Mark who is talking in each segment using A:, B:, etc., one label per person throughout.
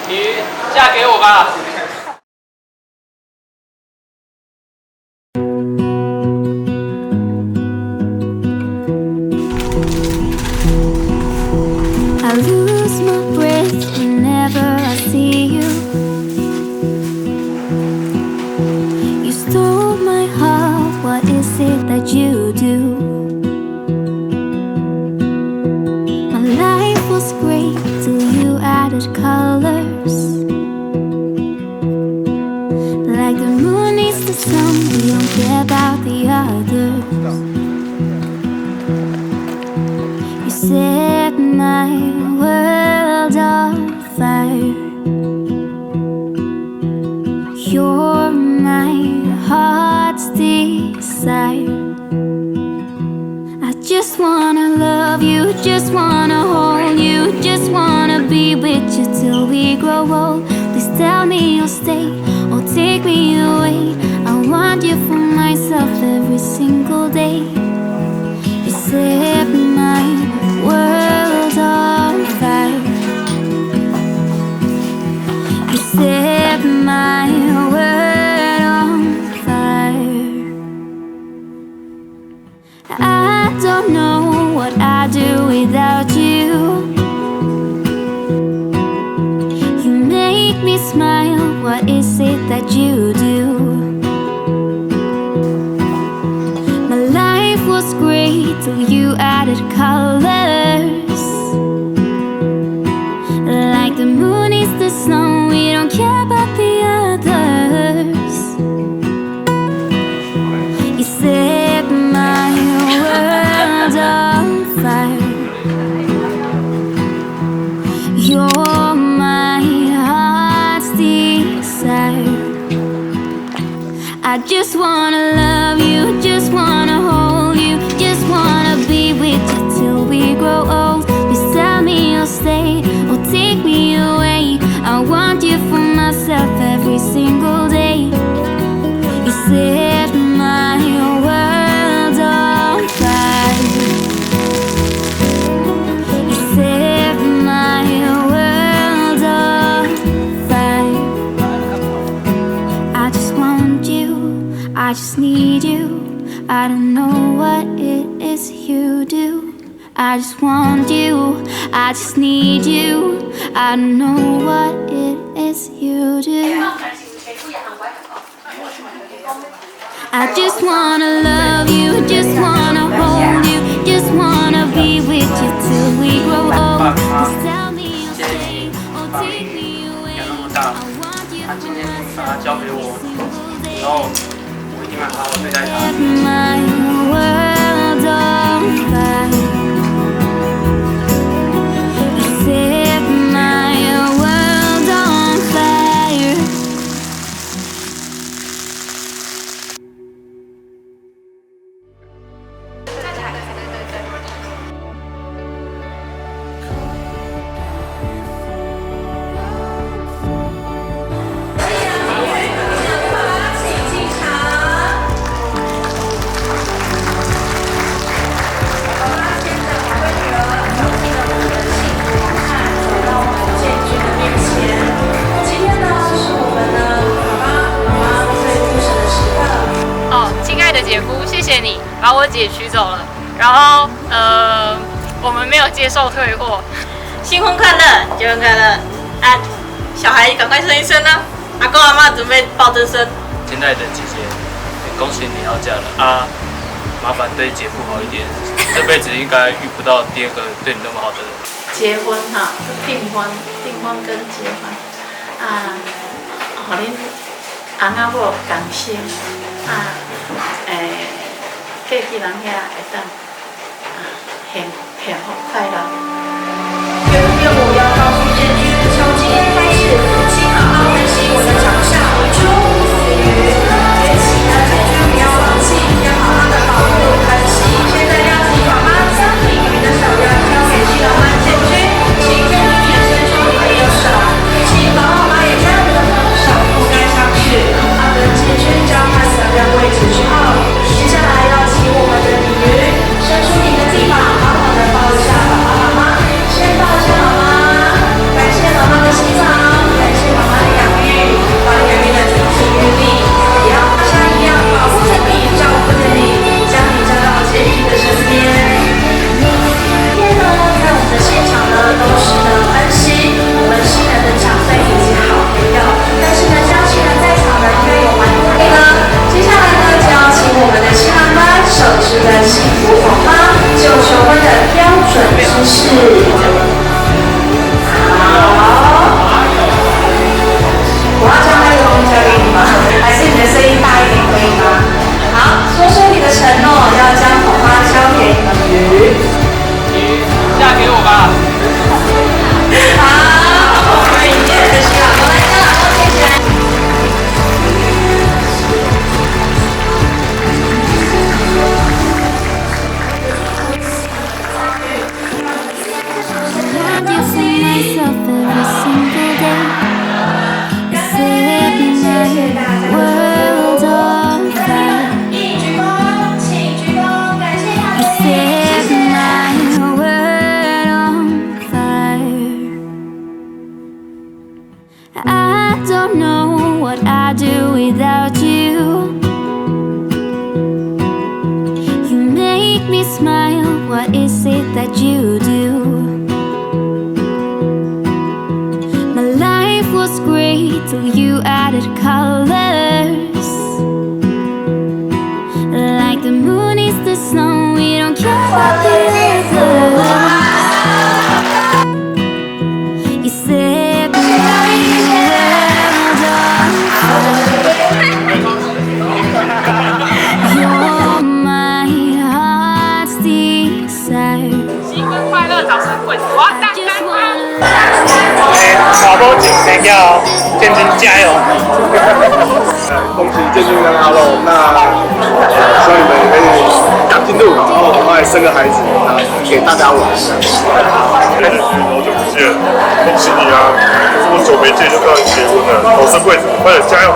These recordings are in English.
A: 你嫁给我吧。
B: I lose my breath whenever I see you. You stole my heart, what is it that you do? My life was great till you added colors. Like the moon needs the sun, we don't care about the others. You set my world on fire. You're my heart's desire. I just wanna love you, just wanna hold you, just wanna be with you till we grow old. Please tell me you'll stay or take me away. I want you for myself every single day. You set my world on fire. You set my world on fire. I don't know what I'd do without you. You make me smile, what is it that you do? My life was great till you added colors. Like the moon is the sun, we don't care about the others. You set my world on fire. You're my heart's desire. I just wanna love you, just wanna hold you, just wanna be with you till we grow old. Please tell me you'll stay or take me away. I want you for myself every single day. You set my world on fire. You set my world on fire. I just want you, I just need you. I don't know what it is you do. I just want you, I just need you. I don't know what it is you do. I just wanna love you, just wanna hold you, just wanna be with you till we grow old. Just tell me you'll stay or take me away. I want you for myself every single day.
A: 然后我一定会好好对待他。
B: Set my world on fire. You set my world on fire.
C: 姐夫，谢谢你把我姐娶走了，然后我们没有接受退货。
D: 新婚快乐，结婚快乐啊！小孩赶快生一生啊！阿公阿妈准备抱着生。
A: 亲爱的姐姐，恭喜你要嫁了啊！麻烦对姐夫好一点，这辈子应该遇不到第二个对你那么好的人。
D: 结婚哈，订婚跟结婚啊，互恁翁仔某同心啊，嫁去人遐会当幸福快乐。
E: 岳父岳母要告诉建军，从今天开始，请好好珍惜我的长相。祝子瑜，学习的建军不要放弃，要好好的保护珍惜。现在邀请爸妈将鲤鱼的手要交给新郎和建军，请建军也伸出你的右手，请爸爸妈妈也将你的手覆盖上去。好的，建军交换责任位置之后，接下来要请我们的鲤鱼伸出你的臂膀，好好的抱一下爸爸妈妈。
B: I do without you? You make me smile, what is it that you do? My life was great till you added colors. Like the moon is the snow, we don't care about the others. You said my world on fire. You're my heart's desire.
C: 新婚快乐，掌声滚！我要当当当！
A: 好多景点要建军加油！
F: 恭喜建军跟阿肉，那希望你们可以赶进度，然后赶快生个孩子，给大家玩。
G: 好久不见，恭喜你啊！这么久没见就到你结婚了，早生贵子，快点加油！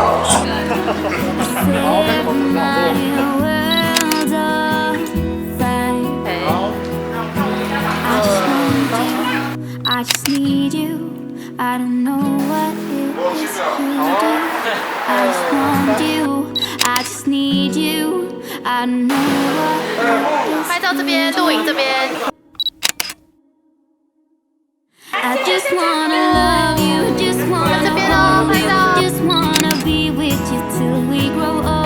B: I just need you. I don't know what it is to do. I just want you. I just need you. I don't know what.
D: 拍照这边，录影这边。
B: I just wanna love you. Just wanna hold you. Just wanna be with you till we grow up.